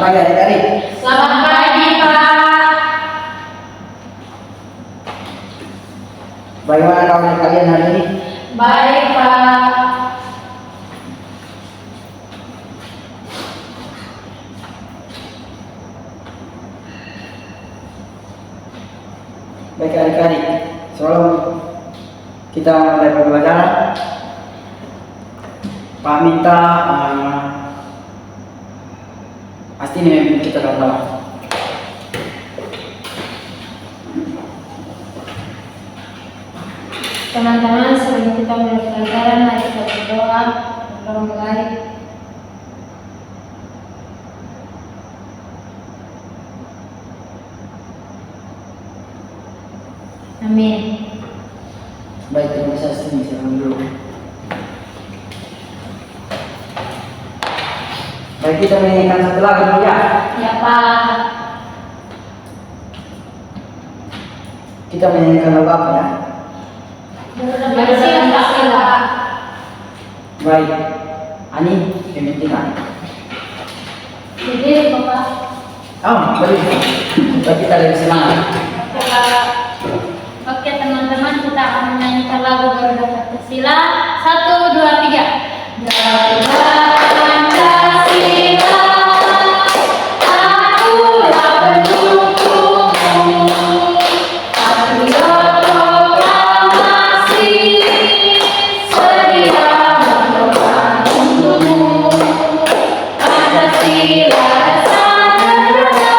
pagi adik-adik. Selamat pagi, Pak. Bagaimana kawan kalian hari ini? Baik, Pak. Baik adik-adik, sebelum kita mulai pembelajaran, Pak minta pasti ini kita doa. Teman-teman, sebelum kita mulai pelajaran, mari kita berdoa. Kita mulai. Amin. Baik, terima kasih dulu. Baik, kita menyanyikan satu lagu dulu ya. Ya, Pak. Kita menyanyikan lagu apa ya? Bersih Pancasila. Baik, Ani pemimpinan. Jadi, Bapak. Oh, baik. Baik, kita lebih semangat. Oke, teman-teman, kita akan menyanyikan lagu Garuda Pancasila. 1, 2, 3. Garuda Pancasila, akulah pendukungmu. Patriot proklamasi, sedia berkorban untukmu. Pancasila dasar negara,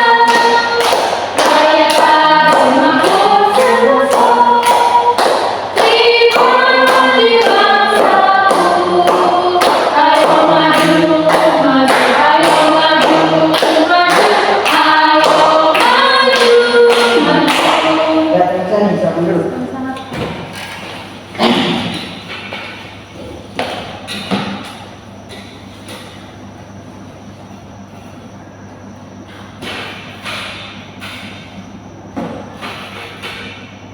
rakyat agung makmur seluruh. Tribuan di bangsaku, ayo maju, maju, ayo maju, maju, ayo maju, maju. Ya, terima kasih. Siapa dulu?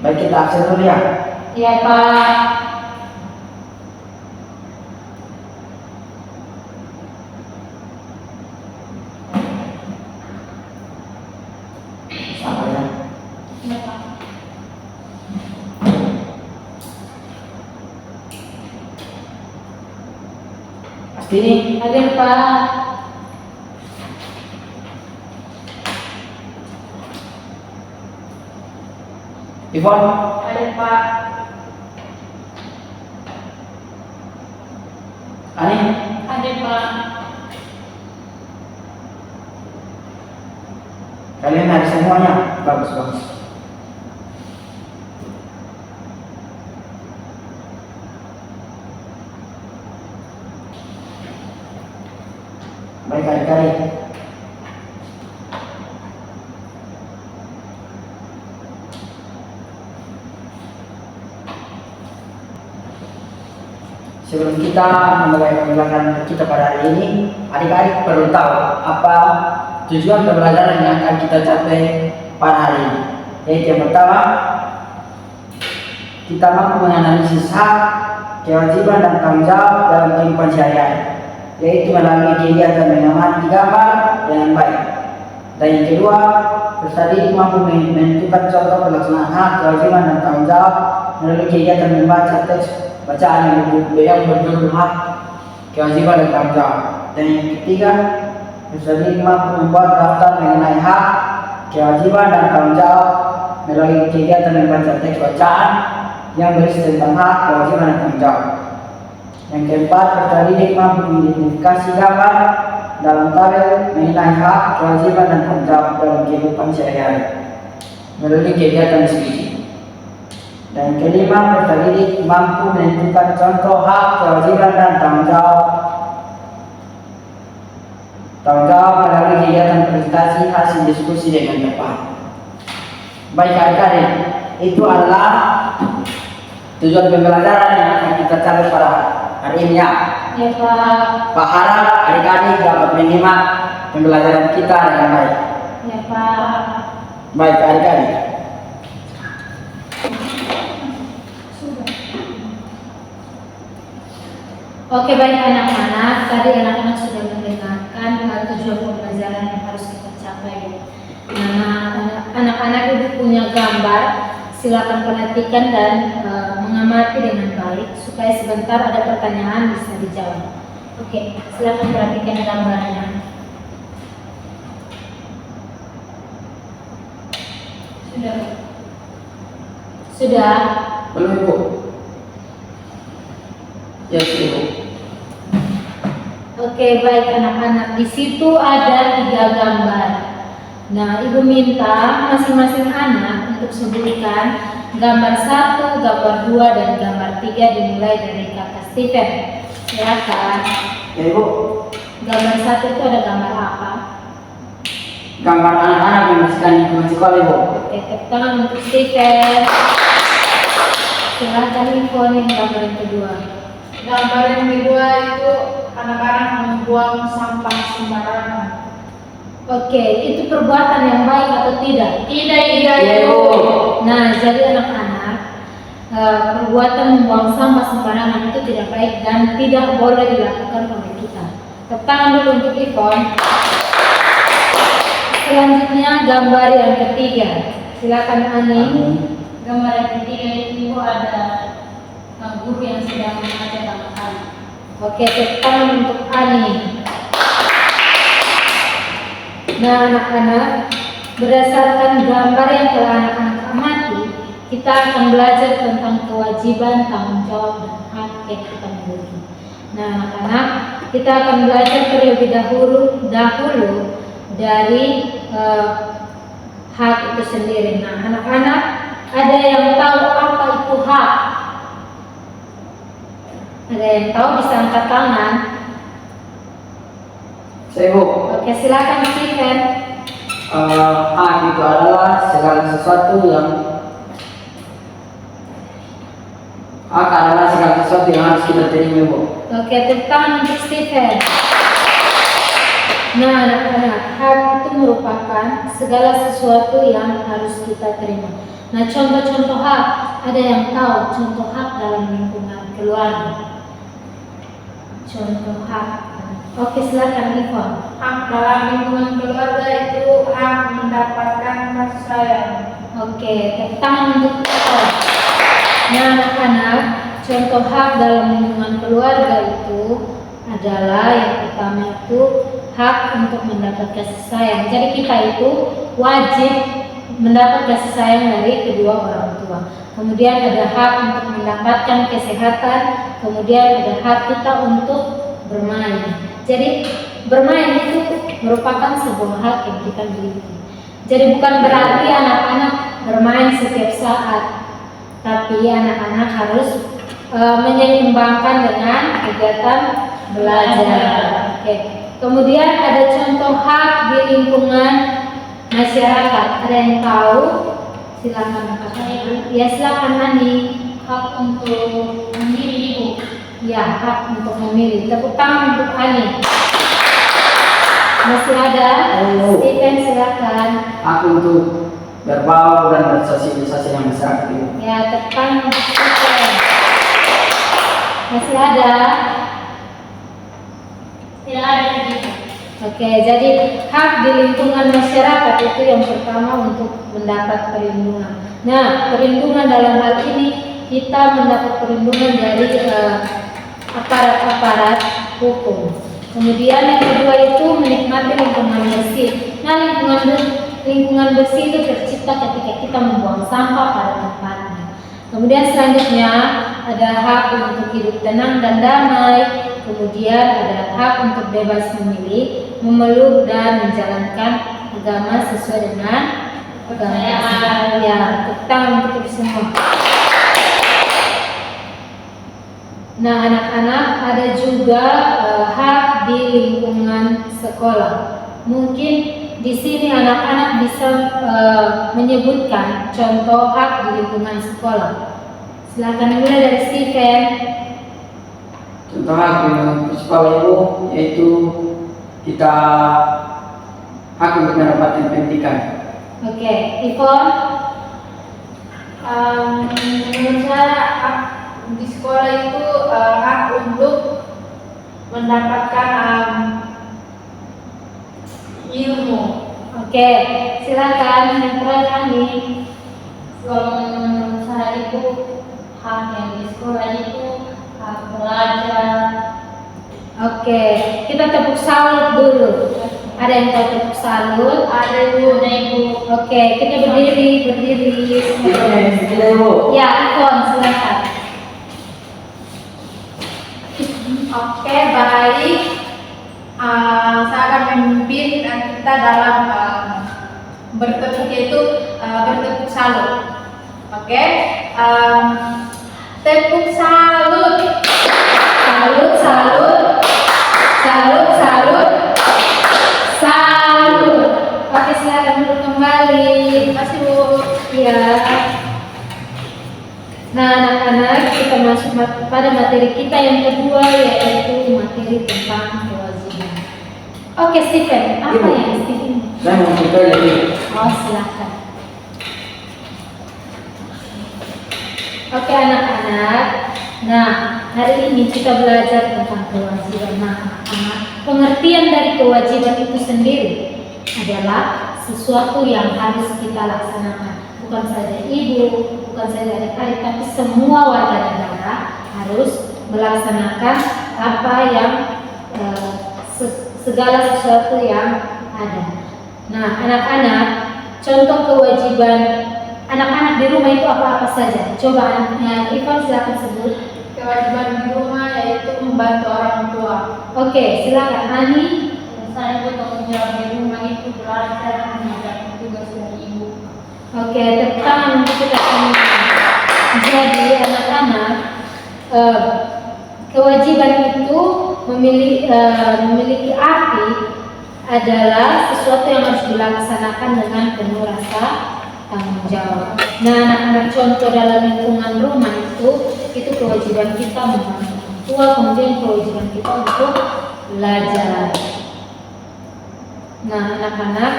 Baik, kita absen dulu ya. Ya, Pak. Sama ya. Ya, Pak. Pasti ini. Hadir, Pak. Ivon. Hadir, Pak. Ani. Hadir, Pak. Kalian hari semuanya. Bagus, bagus. Baik adik-adik. Sebelum kita memulai pembelajaran kita pada hari ini, adik-adik perlu tahu apa tujuan pembelajaran yang akan kita capai pada hari ini. Yaitu yang pertama, kita mampu menganalisis hak, kewajiban dan tanggung jawab dalam kehidupan sehari-hari, yaitu melalui kegiatan mengamati gambar dengan baik. Dan yang kedua, peserta didik mampu menentukan contoh pelaksanaan hak, kewajiban dan tanggung jawab melalui kegiatan membaca teks bacaan yang berjudul hak, kewajiban dan tanggung jawab. Dan yang ketiga, peserta didik mampu membuat daftar mengenai hak, kewajiban dan tanggung jawab melalui kegiatan membaca teks bacaan yang berisi tentang hak, kewajiban dan tanggung jawab. Yang keempat, peserta didik mampu mengidentifikasi gambar dalam tabel mengenai hak, kewajiban dan tanggung jawab dalam kehidupan sehari-hari melalui kegiatan diskusi. Dan kelima, peserta didik mampu menentukan contoh hak, kewajiban dan tanggung jawab melalui kegiatan presentasi hasil diskusi dengan tepat. Baik adik-adik, itu adalah tujuan pembelajaran yang akan kita capai pada hari ini ya. Ya, Pak. Pak harap adik-adik dapat menyimak pembelajaran kita dengan baik. Ya, Pak. Baik adik-adik. Oke, baik anak-anak, tadi anak-anak sudah mendengarkan tujuan tujuan pembelajaran yang harus kita capai. Nah, anak-anak ibu punya gambar, silakan perhatikan dan mengamati dengan baik supaya sebentar ada pertanyaan bisa dijawab. Oke, silakan perhatikan gambarnya. Sudah? Belum Ibu? Ya Ibu. Oke, baik anak-anak. Di situ ada 3 gambar. Nah, ibu minta masing-masing anak untuk sebutkan gambar 1, gambar 2, dan gambar 3 dimulai dari kakak Stephen. Silakan. Ya Ibu. Gambar 1 itu ada gambar apa? Gambar anak-anak yang membersihkan lingkungan sekolah Ibu. Oke, tepuk tangan untuk Stephen. Silakan info nih gambar yang kedua. Gambar yang kedua itu anak-anak membuang sampah sembarangan. Oke, itu perbuatan yang baik atau tidak? Tidak, Ibu. Nah, jadi anak-anak, perbuatan membuang sampah sembarangan itu tidak baik dan tidak boleh dilakukan oleh kita. Tepuk tangan dulu untuk Ivon. Selanjutnya gambar yang ketiga. Silakan Ani. Gambar yang ketiga itu ada guru yang sedang mengajar anak-anak. Oke, tepuk tangan untuk Ani. Nah, anak-anak, berdasarkan gambar yang telah anak-anak amati, kita akan belajar tentang kewajiban, tanggung jawab, dan hak yang kita miliki. Nah, anak-anak, kita akan belajar terlebih dahulu dari hak itu sendiri. Nah, anak-anak, ada yang tahu apa itu hak? Ada yang tahu bisa angkat tangan? Saya Ibu. Oke, silakan Stephen. Hak itu adalah segala sesuatu yang harus kita terima Ibu. Oke, tepuk tangan untuk Stephen. Nah, anak-anak, hak itu merupakan segala sesuatu yang harus kita terima. Nah, contoh-contoh hak, ada yang tahu contoh hak dalam lingkungan keluarga? Contoh hak. Oke, silakan Ivon. Hak dalam lingkungan keluarga itu hak mendapatkan kasih sayang. Oke, tepuk tangan untuk Ivon. Nah, anak-anak, contoh hak dalam lingkungan keluarga itu adalah yang pertama itu hak untuk mendapat kasih sayang. Jadi kita itu wajib mendapat kasih sayang dari kedua orang tua. Kemudian ada hak untuk mendapatkan kesehatan. Kemudian ada hak kita untuk bermain. Jadi bermain itu merupakan sebuah hak yang kita miliki. Jadi bukan berarti anak-anak bermain setiap saat, tapi anak-anak harus menyeimbangkan dengan kegiatan belajar. Oke. Kemudian ada contoh hak di lingkungan masyarakat. Ada yang tahu? Silakan Kak. Ya, silakan Ani. Hak untuk memilih ibu. Ya, hak untuk memilih. Tepuk tangan untuk Ani. Masih ada? Stephen, silakan. Hak untuk berbau dan bersosialisasi dengan masyarakat Ibu. Ya, tepuk tangan untuk Stephen. Masih ada? Tidak ada lagi. Oke, jadi hak di lingkungan masyarakat itu yang pertama untuk mendapat perlindungan. Nah, perlindungan dalam hal ini kita mendapat perlindungan dari aparat-aparat hukum. Kemudian yang kedua itu menikmati lingkungan bersih. Nah, lingkungan bersih itu tercipta ketika kita membuang sampah pada tempatnya. Kemudian selanjutnya ada hak untuk hidup tenang dan damai. Kemudian ada hak untuk bebas memilih, memeluk dan menjalankan agama sesuai dengan agama. Ya, kita untuk semua. Nah, anak-anak, ada juga hak di lingkungan sekolah. Mungkin di sini anak-anak bisa menyebutkan contoh hak di lingkungan sekolah. Silakan mulai dari Stephen. Contoh hak di sekolah Ibu yaitu kita hak untuk mendapatkan pendidikan. Oke, Ivon. Menurut saya hak di sekolah itu hak untuk mendapatkan ilmu. Oke, silakan yang terakhir nih. Kalau menurut saya itu hak yang di sekolah itu hak belajar. Oke, kita tepuk salut dulu. Ada yang tahu tepuk salut? Ada ibu. Oke, kita berdiri. Kita Ibu. Ya, Ikon, silakan. Oke, baik. Saya akan memimpin kita dalam bertepuk yaitu bertepuk salut. Oke, tepuk salut. Salut. Oke, silakan duduk kembali. Terima kasih Bu. Ya. Nah, anak-anak, kita masuk pada materi kita yang kedua, yaitu materi tentang kewajiban. Oke, Stephen, apa Ibu. yang Stephen? Saya mau cerita lagi. Oh, silakan. Oke, anak-anak. Nah, hari ini kita belajar tentang kewajiban. Nah, anak-anak, pengertian dari kewajiban itu sendiri adalah sesuatu yang harus kita laksanakan. Bukan saja ibu, bukan saja adik-adik, tapi semua warga negara harus melaksanakan apa yang segala sesuatu yang ada. Nah, anak-anak, contoh kewajiban anak-anak di rumah itu apa-apa saja? Coba Ivan silakan sebut. Kewajiban di rumah yaitu membantu orang tua. Oke, silakan Ani. Saya bertanggung jawab di rumah itu belajar mengerjakan tugas dari ibu. Oke, tepuk tangan untuk kita semua. Jadi anak-anak, kewajiban itu memiliki arti adalah sesuatu yang harus dilaksanakan dengan penuh rasa tanggung jawab. Nah, anak-anak, contoh dalam lingkungan rumah itu kewajiban kita membantu orang tua, kemudian kewajiban kita untuk belajar. Nah, anak-anak,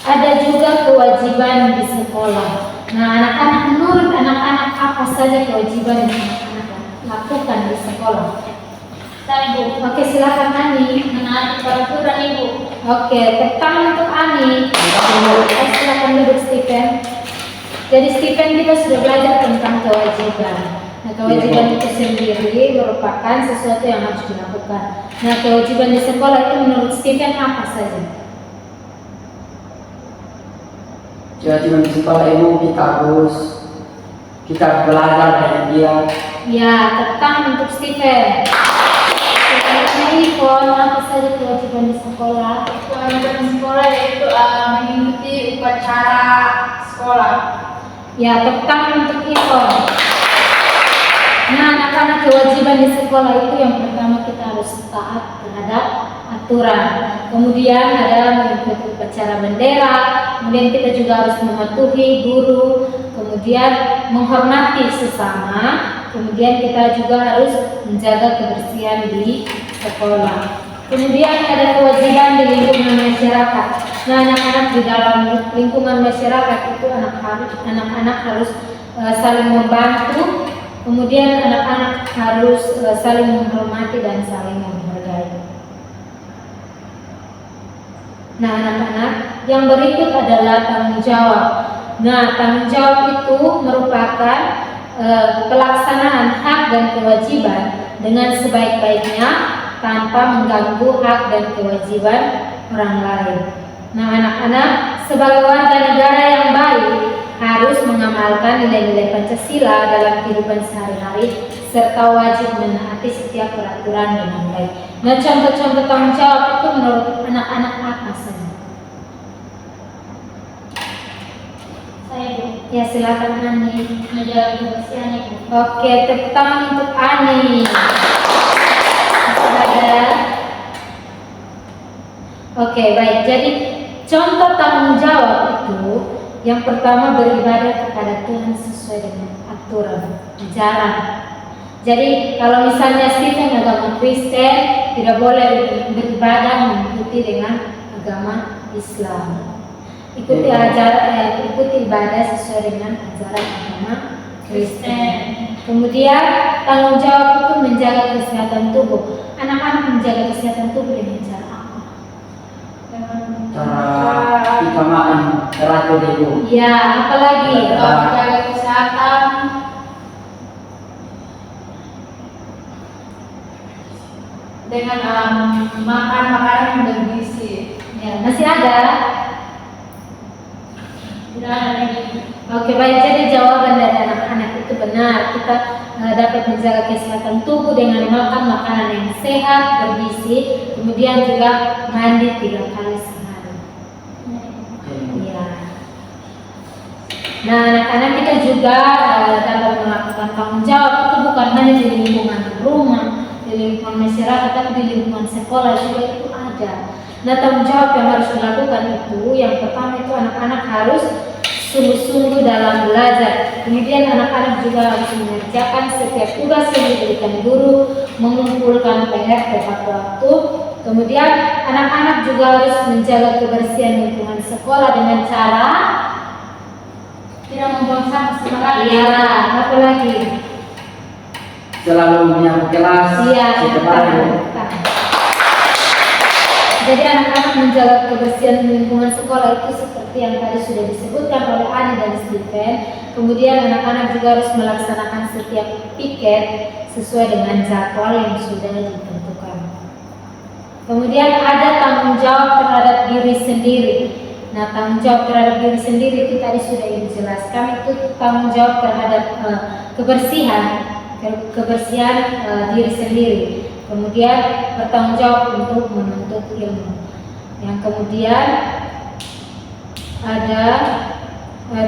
ada juga kewajiban di sekolah. Nah, anak-anak, menurut anak-anak apa saja kewajiban yang anak-anak lakukan di sekolah? Saya Bu. Oke, silakan Ani. Menaati peraturan ibu. Oke, tangan untuk Ani. Silakan duduk Stephen. Jadi Stephen, kita sudah belajar tentang kewajiban. Nah, kewajiban itu sendiri merupakan sesuatu yang harus dilakukan. Nah, kewajiban di sekolah itu menurut Stephen apa saja? Kewajiban di sekolah Ibu, kita belajar dengan dia. Ya, tentang untuk Stephen. Ivon, apa saja kewajiban di sekolah? Kewajiban di sekolah yaitu mengikuti upacara sekolah. Ya, tentang untuk Ivon. Nah, anak-anak, kewajiban di sekolah itu yang pertama kita harus taat terhadap aturan. Kemudian ada mengikuti upacara bendera. Kemudian kita juga harus mematuhi guru. Kemudian menghormati sesama. Kemudian kita juga harus menjaga kebersihan di sekolah. Kemudian ada kewajiban di lingkungan masyarakat. Nah, anak-anak, di dalam lingkungan masyarakat itu anak-anak harus saling membantu. Kemudian anak-anak harus saling menghormati dan saling menghargai. Nah, anak-anak, yang berikut adalah tanggung jawab. Nah, tanggung jawab itu merupakan pelaksanaan hak dan kewajiban dengan sebaik-baiknya tanpa mengganggu hak dan kewajiban orang lain. Nah, anak-anak, sebagai warga negara yang baik harus mengamalkan nilai-nilai Pancasila dalam kehidupan sehari-hari serta wajib menaati setiap peraturan dengan baik. Nah, contoh-contoh tanggung jawab itu menurut anak-anak apa saja? Saya Bu. Ya, silakan Ani. Menjaga kebersihan ibu. Oke, tepuk tangan untuk Ani. Masih ada? Oke, baik. Jadi contoh tanggung jawab itu yang pertama beribadah kepada Tuhan sesuai dengan aturan ajaran. Jadi kalau misalnya Stephen agama Kristen, tidak boleh beribadah mengikuti dengan agama Islam. Ikuti ibadah sesuai dengan ajaran agama Kristen. Kemudian tanggung jawab itu menjaga kesehatan tubuh. Anak-anak menjaga kesehatan tubuh dengan cara apa? Cara kita makan teratur Ibu. Ya, apalagi? menjaga kesehatan, dengan makan makanan yang bergizi. Ya, masih ada? Tidak ada lagi. Oke, baik. Jadi jawaban dari anak-anak itu benar. Kita dapat menjaga kesehatan tubuh dengan makan makanan yang sehat, bergizi, kemudian juga mandi 3 kali sehari. Ya. Nah, anak-anak kita juga dapat melakukan tanggung jawab. Itu bukan hanya di lingkungan rumah, di lingkungan masyarakat, tapi di lingkungan sekolah juga itu ada. Nah, tanggung jawab yang harus dilakukan itu, yang pertama itu anak-anak harus sungguh-sungguh dalam belajar. Kemudian anak-anak juga harus mengerjakan setiap tugas yang diberikan guru, mengumpulkan PR tepat waktu. Kemudian anak-anak juga harus menjaga kebersihan lingkungan sekolah dengan cara Tidak membuang sampah sembarangan. iya, apa lagi? Selalu menyapu kelas Iya, setiap hari. Jadi anak-anak menjaga kebersihan lingkungan sekolah itu seperti yang tadi sudah disebutkan oleh Ani dan Stephen. Kemudian anak-anak juga harus melaksanakan setiap piket sesuai dengan jadwal yang sudah ditentukan. Kemudian ada tanggung jawab terhadap diri sendiri. Nah, tanggung jawab terhadap diri sendiri itu tadi sudah dijelaskan, itu tanggung jawab terhadap kebersihan diri sendiri. Kemudian bertanggung jawab untuk menuntut ilmu. Yang kemudian ada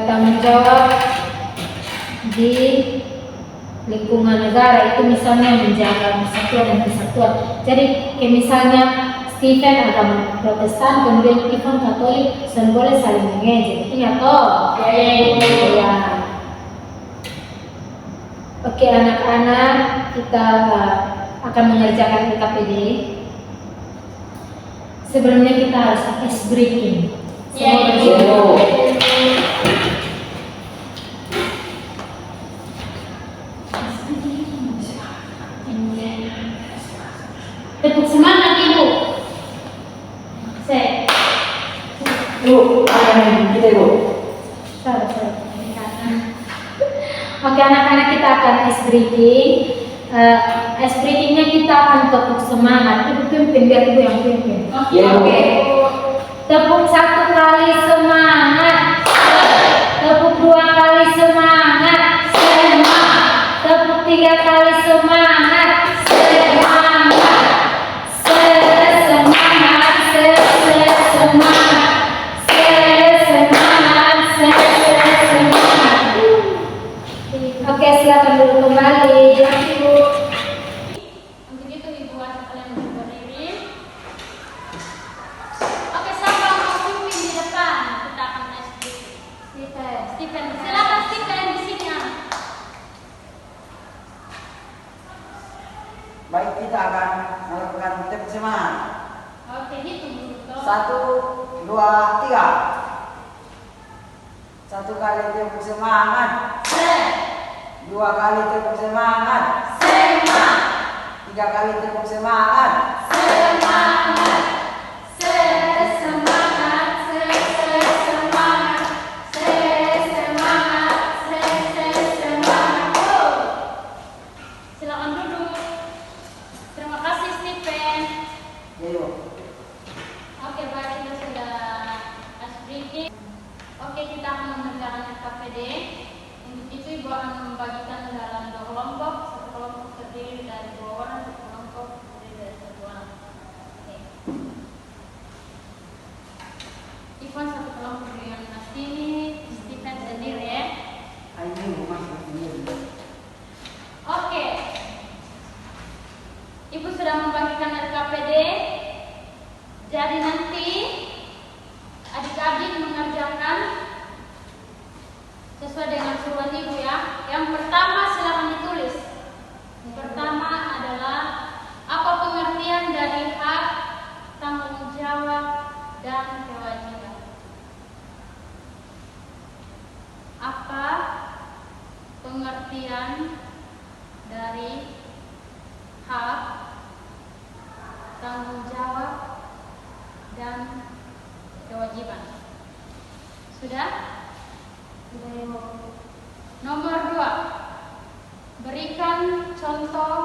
tanggung jawab di lingkungan negara, itu misalnya menjaga persatuan dan kesatuan. Jadi kayak misalnya Stephen agama Protestan, kemudian Ivan Katolik, boleh saling mengejek. Ingat toh? Ya. Oke, anak-anak, kita akan mengerjakan LKPD. Sebelumnya kita harus ice breaking. Semua bersiap. Tepuk semangat Ibu. Ibu, apa yang kita Ibu? Oke, anak-anak, kita akan ice breaking. Ice breakingnya kita akan tepuk semangat. Ibu pimpin, biar Ibu yang pimpin. Oke. Tepuk 1 kali semangat. Tepuk 2 kali semangat. Semangat. Tepuk 3 kali semangat. Semangat. Semangat. Semangat. Semangat. Oke, silakan dulu kembali. Untuk itu Ibu wajib kalian berdiri. Oke, siapa yang mau pimpin di depan? Kita akan SD. Stephen, silakan Stephen di sini. Baik, kita akan melakukan tepuk semangat. Oke, hitung dulu. 1, 2, 3. 1 kali tepuk semangat. 2 kali tepuk semangat. 3 kali tepuk semangat. Silakan duduk. Terima kasih Stephen. Ya, Ibu. Oke, baik, kita sudah ice breaking. Oke, kita akan mengerjakan KPD. Untuk itu Ibu akan membagikan dalam 2 kelompok. Satu kelompok terdiri dari 2 orang, satu kelompok terdiri dari 1 orang. Oke. Ivan satu kelompok dengan Nastini, Stephen sendiri ya. Ayo Ibu masuk sendiri. Oke. Ibu sudah membagikan RKPD. Jadi nanti adik-adik mengerjakan sesuai dengan suruhan Ibu ya. Yang pertama silakan ditulis. Yang pertama adalah apa pengertian dari hak, tanggung jawab, dan kewajiban. Apa pengertian dari hak, tanggung jawab, dan kewajiban. Sudah? Nomor 2, berikan contoh.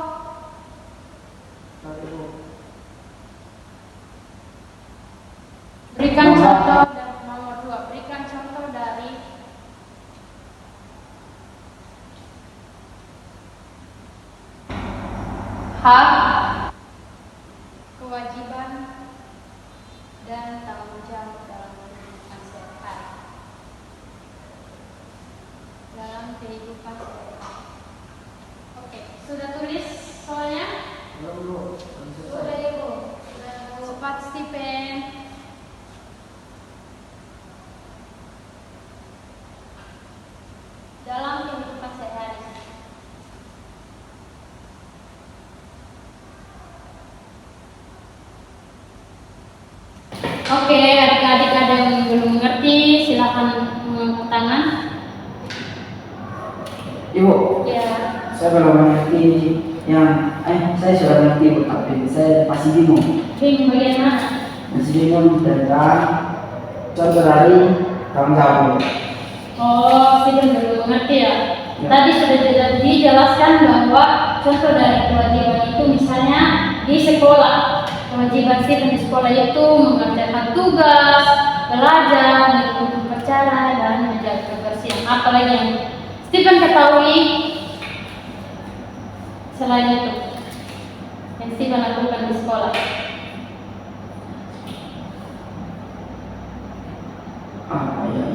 Berikan contoh. Nomor 2, berikan contoh dari hak, kewajiban, dan tanggung jawab dalam kehidupan sehari-hari. Dalam kehidupan sehari-hari. Oke, sudah tulis soalnya? Sudah Ibu. Cepat Stephen. Dalam kehidupan sehari-hari. Oke, adik-adik ada yang belum mengerti, silakan mengangkat tangan. Ibu, Ya. saya belum mengerti yang saya sudah mengerti Bu, tapi saya masih bingung. Bingung bagaimana? Masih bingung tentang contoh dari tanggung jawab. Oh, Stephen belum mengerti ya. Ya. Tadi sudah dijelaskan bahwa contoh dari kewajiban itu misalnya di sekolah. Kewajiban Stephen di sekolah itu mengerjakan tugas, belajar, mengikuti upacara, dan menjaga kebersihan. Apalagi yang Stephen ketahui selain itu yang Stephen lakukan di sekolah. Iya.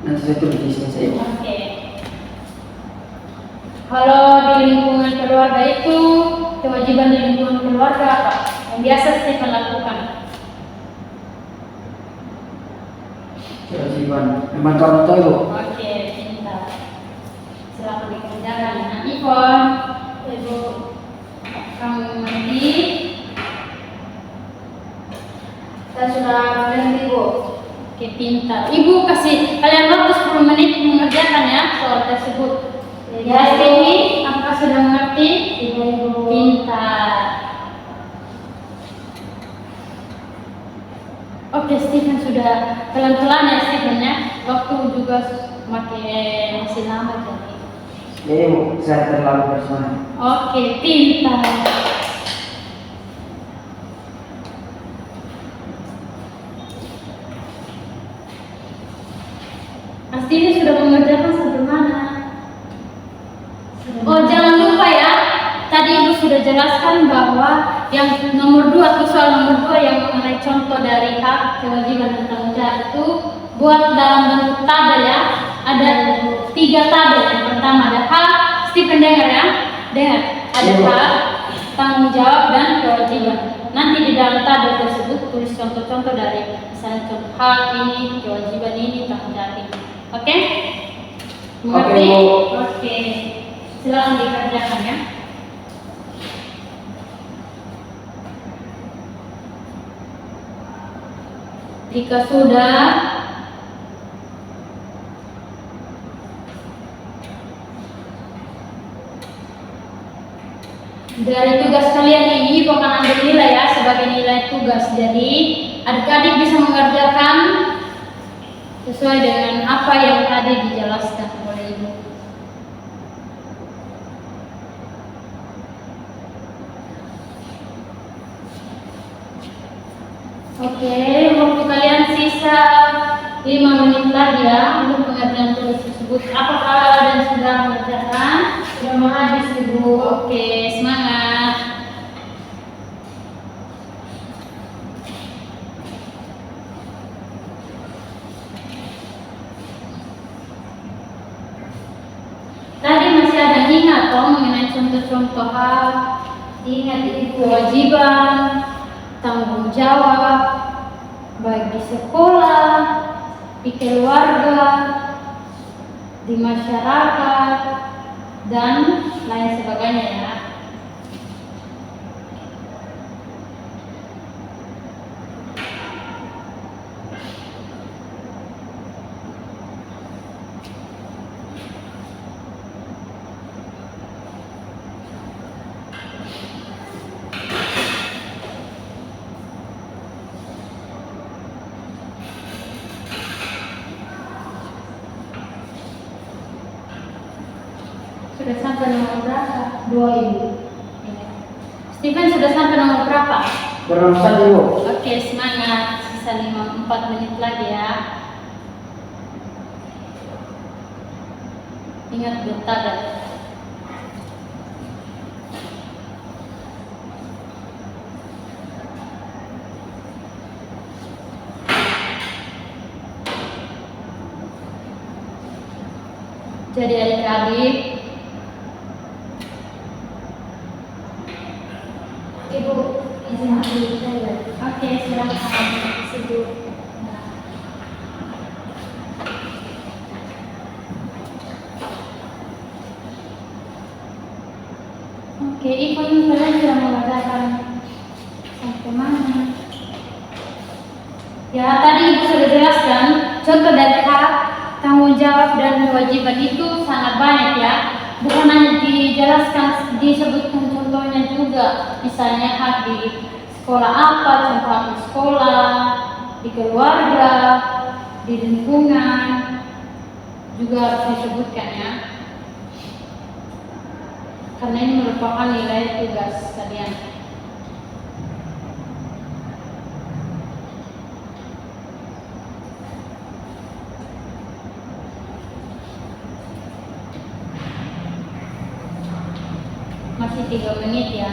Nanti saya tulis di sini saya. Oke. Kalau di lingkungan keluarga itu, kewajiban di lingkungan keluarga apa? Yang biasa Stephen lakukan. Kewajiban memang contoh Ibu. Oke, pintar. Silakan dikerjakan. Nah, Ivon, Ibu, kamu mengerti? Saya sudah mengerti Bu. Oke, pintar. Ibu kasih kalian waktu 10 menit mengerjakan ya soal tersebut. Ya, ini apakah sudah mengerti? Iya Ibu. Pintar. Oke, Stephen sudah pelan-pelan ya Stephen ya. Waktu juga masih lama jadi. Jadi Bu, saya terlalu personal. Oke, pintar. Pasti ini sudah mengerjakan sampai mana? Oh, jangan lupa ya. Tadi Ibu sudah jelaskan bahwa yang nomor 2 atau soal nomor 2 yang mengenai contoh dari hak, kewajiban, dan tanggung jawab itu buat dalam bentuk tabel ya. Ada 3 tabel. Yang pertama ada hak, Stephen dengar ya. Dengar. Ada hak, tanggung jawab, dan kewajiban. Nanti di dalam tabel tersebut tulis contoh-contoh dari misalnya contoh hak ini, kewajiban ini, tanggung jawab ini. Oke? Mengerti? Oke, Bu. Oke. Silakan dikerjakan ya. Jika sudah, dari tugas kalian ini Ibu akan ambil nilai ya sebagai nilai tugas. Jadi adik-adik bisa mengerjakan sesuai dengan apa yang tadi dijelaskan oleh Ibu. Oke, waktu kalian sisa 5 menit lagi ya untuk pengerjaan tugas tersebut. Apakah ada yang sudah mengerjakan? Sudah mau habis Ibu. Oke, semangat. Tadi masih ada yang ingat toh mengenai contoh-contoh hal. Ingat Ibu, kewajiban, tanggung jawab, baik di sekolah, di keluarga, di masyarakat, dan lain sebagainya ya. Sudah sampai nomor berapa? 2 Ibu. Stephen sudah sampai nomor berapa? Belum saja Ibu. Oke, semangat. Sisa 4 menit lagi ya. Ingat bertahan. Jadi adik-adik, Ibu izin dulu saya. Oke, silakan. Sibuk. Oke, Ibu kalian sudah mengatakan sampai mana? Ya, tadi Ibu sudah jelaskan contoh dari hak, tanggung jawab dan kewajiban itu sangat banyak ya. Bukan hanya dijelaskan, disebutkan contohnya juga. Misalnya hak di sekolah apa, contoh hak di sekolah, di keluarga, di lingkungan, juga harus disebutkan ya. Karena ini merupakan nilai tugas kalian. Masih 3 menit ya.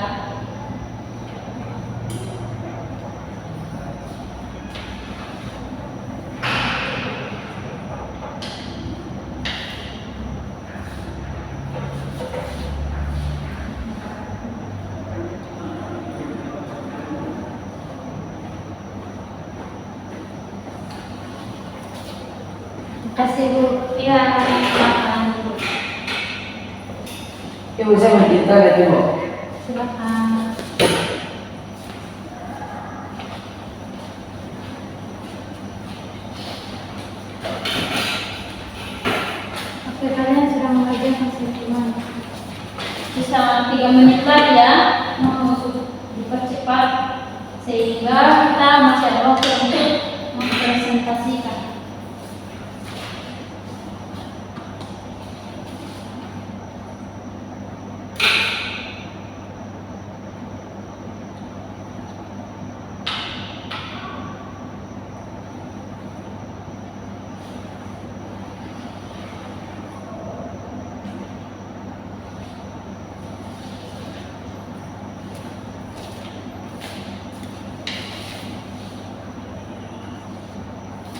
Terima kasih Bu. Ya, silakan Bu. Ibu saya mau cerita lagi Ibu. Silakan. Oke, kalian sudah mengerjakan semua. Bisa 3 menit lagi ya. Mau dipercepat sehingga kita masih ada waktu untuk mempresentasikan.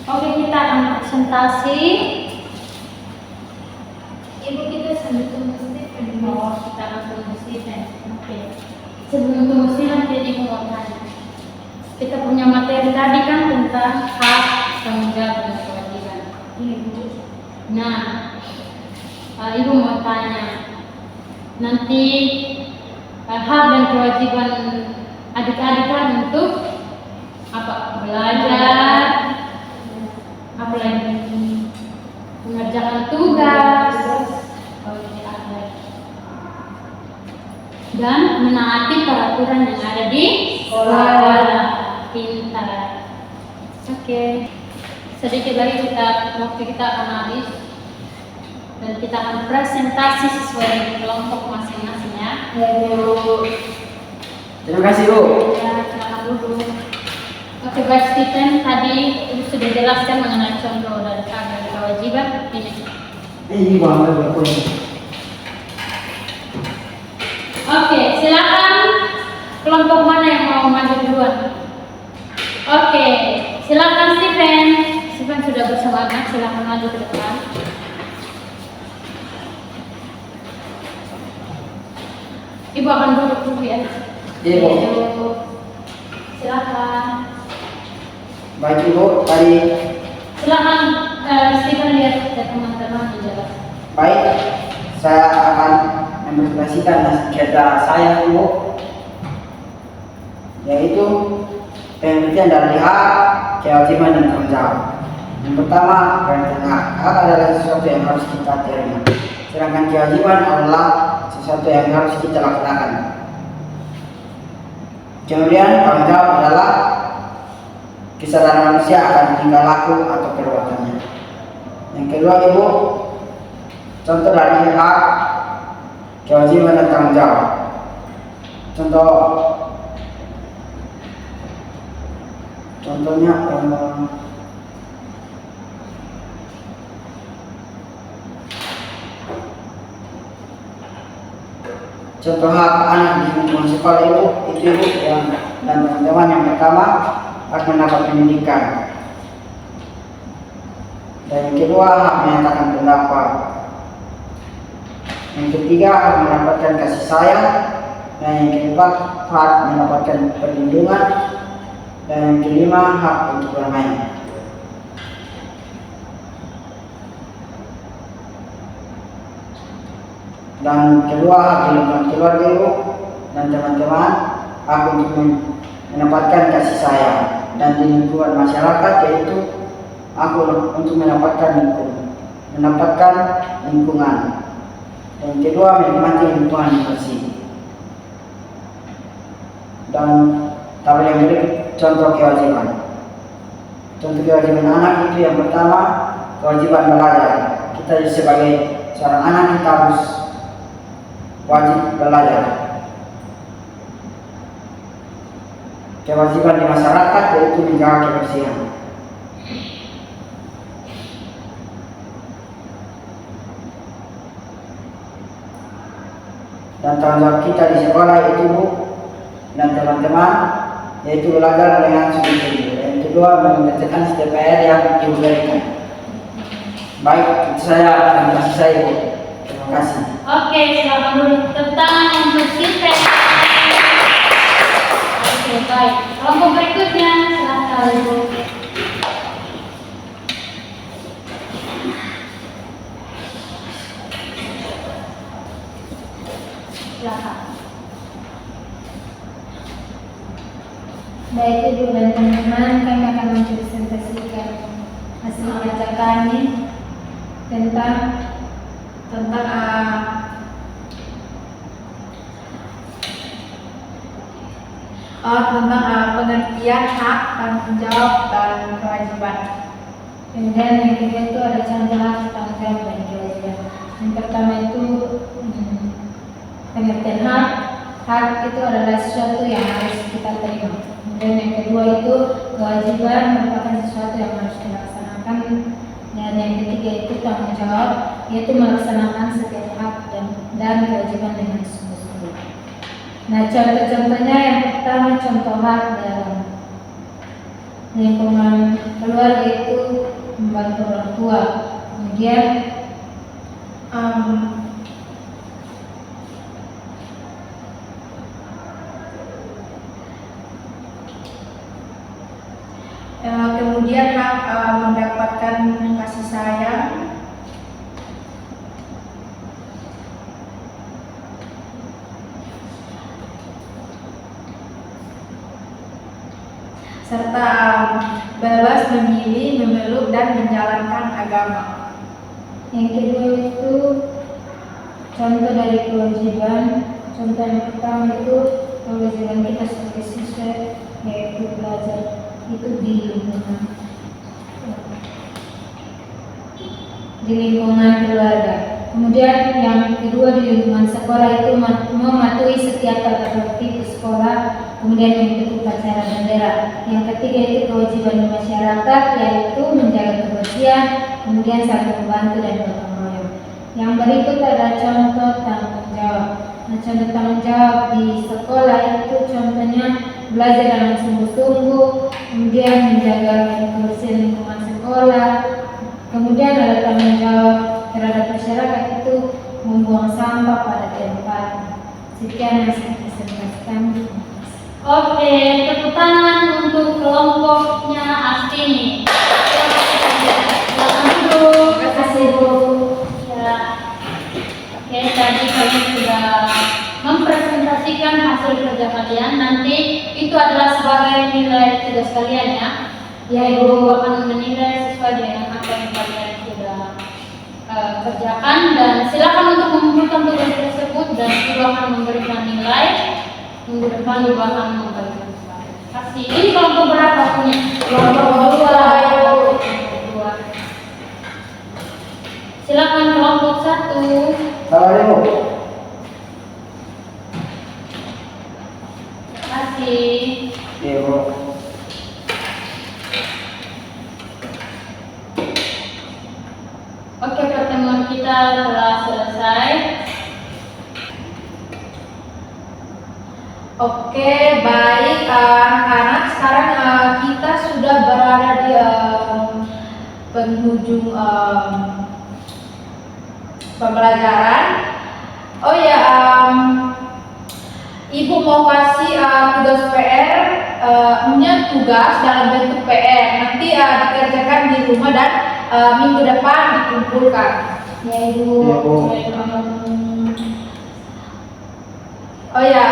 Oke, kita akan presentasi. Ibu kita sambil tunggu Stephen. Oh, kita akan tunggu Stephen. Oke. Sebelum tunggu Stephen, jadi mau tanya. Kita punya materi tadi kan tentang hak, tanggung jawab dan kewajiban. Ini Bu. Nah, Ibu mau tanya. Nanti hak dan kewajiban adik-adik kan untuk apa? Belajar, apalagi mengerjakan tugas, dan menaati peraturan yang ada di sekolah. Pintar. Oke. Sedikit lagi waktu kita akan habis dan kita akan presentasi sesuai dengan kelompok masing-masing ya. Terima kasih Bu. Ya, silakan dulu. Oke, baik Stephen, tadi Ibu sudah jelaskan mengenai contoh dari hak dan kewajiban ini. Ini Bang berpun. Oke, silakan kelompok mana yang mau maju duluan? Oke, silakan Stephen. Stephen sudah bersemangat, silakan maju ke depan. Ibu akan duduk dulu ya. Iya Bu. Ibu. Silakan. Baik Ibu, tadi Silakan Stephen lihat ke teman-teman menjelaskan. baik, saya akan mempresentasikan cerita saya Ibu, yaitu pengertian dari hak, kewajiban dan tanggung jawab. Yang pertama, pengertian hak. Hak adalah sesuatu yang harus kita terima, sedangkan kewajiban adalah sesuatu yang harus kita laksanakan. Kemudian tanggung jawab adalah kesadaran manusia akan tingkah laku atau perbuatannya. Yang kedua Ibu, contoh dari hak kewajiban dan tanggung jawab. Contohnya contoh hak anak di lingkungan sekolah itu ibu dan teman-teman. Yang pertama, hak mendapat pendidikan, dan yang kedua, hak menyatakan pendapat, yang ketiga, hak mendapatkan kasih sayang, dan yang keempat, hak mendapatkan perlindungan, dan yang kelima, hak untuk bermain. Dan kedua, hak di lingkungan keluarga ibu dan teman-teman, hak untuk mendapatkan kasih sayang, dan di lingkungan masyarakat yaitu hak untuk mendapatkan lingkungan. Dan kedua, menikmati lingkungan yang bersih. Dan tabel yang berikut contoh kewajiban. Contoh kewajiban anak itu yang pertama, kewajiban belajar. Kita sebagai seorang anak kita harus wajib belajar. Kewajiban di masyarakat yaitu menjaga kebersihan. Dan tanggung jawab kita di sekolah itu bu dan teman-teman yaitu belajar dengan sungguh-sungguh. Yang kedua, mengerjakan setiap PR yang diberikan. Baik, itu saya dan kasih saya bu. Terima kasih. Oke, silakan duduk. Tepuk tangan untuk Sintek. Oke, baik. Kelompok berikutnya, silakan ibu. Silakan. Baik ibu dan teman-teman, kami akan mempresentasikan hasil kerja kami tentang pengertian hak, tanggung jawab, dan kewajiban. Kemudian yang kedua itu ada contoh hak, tanggung jawab, dan kewajiban. Yang pertama itu pengertian hak. Hak itu adalah sesuatu yang harus kita terima. Kemudian yang kedua itu kewajiban, merupakan sesuatu yang harus dilaksanakan. Dan yang ketiga itu tanggung jawab, yaitu melaksanakan setiap hak dan kewajiban dengan sungguh-sungguh. Nah, contoh-contohnya yang pertama contoh hak dalam lingkungan keluarga itu membantu orang tua. Kemudian kemudian hak mendapatkan kasih sayang, serta bebas memilih, memeluk, dan menjalankan agama. yang kedua itu contoh dari kewajiban. Contoh yang pertama itu kewajiban kita sebagai siswa yaitu belajar itu di lingkungan keluarga. Kemudian yang kedua di lingkungan sekolah itu mematuhi setiap tata tertib di sekolah. Kemudian yang kedua upacara bendera. Yang ketiga itu kewajiban di masyarakat yaitu menjaga kebersihan, kemudian saling membantu dan gotong royong. Yang berikut ada contoh tanggung jawab. Nah, contoh tanggung jawab di sekolah itu contohnya belajar dengan sungguh-sungguh, kemudian menjaga kebersihan lingkungan sekolah. Kemudian ada tanggung jawab terhadap masyarakat itu membuang sampah pada tempatnya. Sekian yang saya presentasikan. Oke, tepuk tangan untuk kelompoknya Astini. Silakan duduk. Terima kasih Bu. Ya. Oke, tadi kalian sudah mempresentasikan hasil kerja kalian. Nanti itu adalah sebagai nilai tugas kalian ya. Ya, Ibu akan menilai sesuai dengan apa yang kalian sudah kerjakan, dan silakan untuk mengumpulkan tugas tersebut dan Ibu akan memberikan nilai. Minggu depan Ibu akan memberikan nilai. Kasih. Ini kelompok berapa punya? Kelompok 2. Silakan kelompok 1. Salam ibu. Oke, baik anak-anak. Sekarang kita sudah berada di penghujung pembelajaran. Oh ya, Ibu mau kasih tugas PR, punya tugas dalam bentuk PR. Nanti dikerjakan di rumah dan minggu depan dikumpulkan. Ya Ibu. Ya, Bu. Oh ya,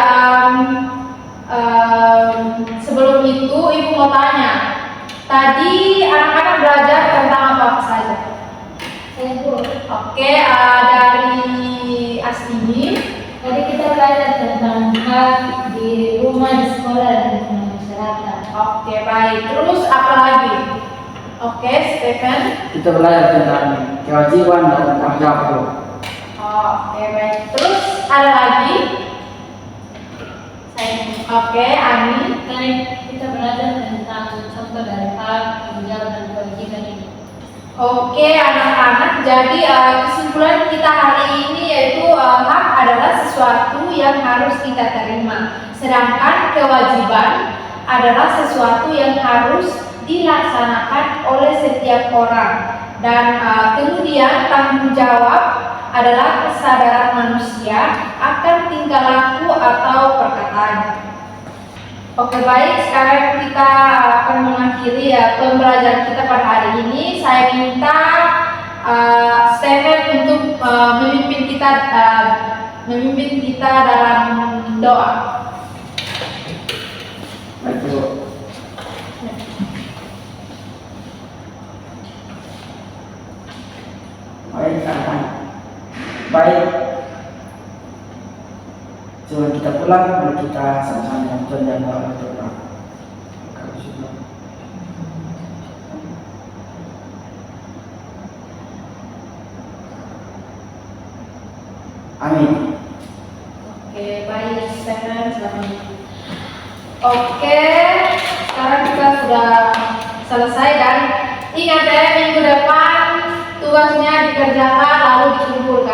sebelum itu Ibu mau tanya. Tadi anak-anak belajar tentang apa saja? Ya Bu. Oke, dari Astini. Tadi kita belajar tentang hak di rumah, di sekolah, dan di masyarakat. Oke, baik. Terus apa lagi? Oke, Stephen. Kita belajar tentang kewajiban dan tanggung jawab. Oke, baik. Terus ada lagi? Saya Oke, Ani. Tadi kita belajar tentang contoh dari hak, tanggung jawab, dan kewajiban ini. Oke, anak-anak. Jadi kesimpulan kita hari ini yaitu hak adalah sesuatu yang harus kita terima, sedangkan kewajiban adalah sesuatu yang harus dilaksanakan oleh setiap orang. Dan kemudian tanggung jawab adalah kesadaran manusia akan tingkah laku atau perkataannya. Oke, baik, sekarang kita akan mengakhiri pembelajaran kita pada hari ini. Saya minta Stephen untuk memimpin kita dalam doa. Baik, Bu. Baik, anak-anak. Baik. Coba kita pulang, mari kita sama-sama yang Tuhan dan doa berdoa. Amin. Oke, baik, Stephen, selamat. Oke, sekarang kita sudah selesai dan ingat ya, minggu depan tugasnya dikerjakan lalu dikumpulkan.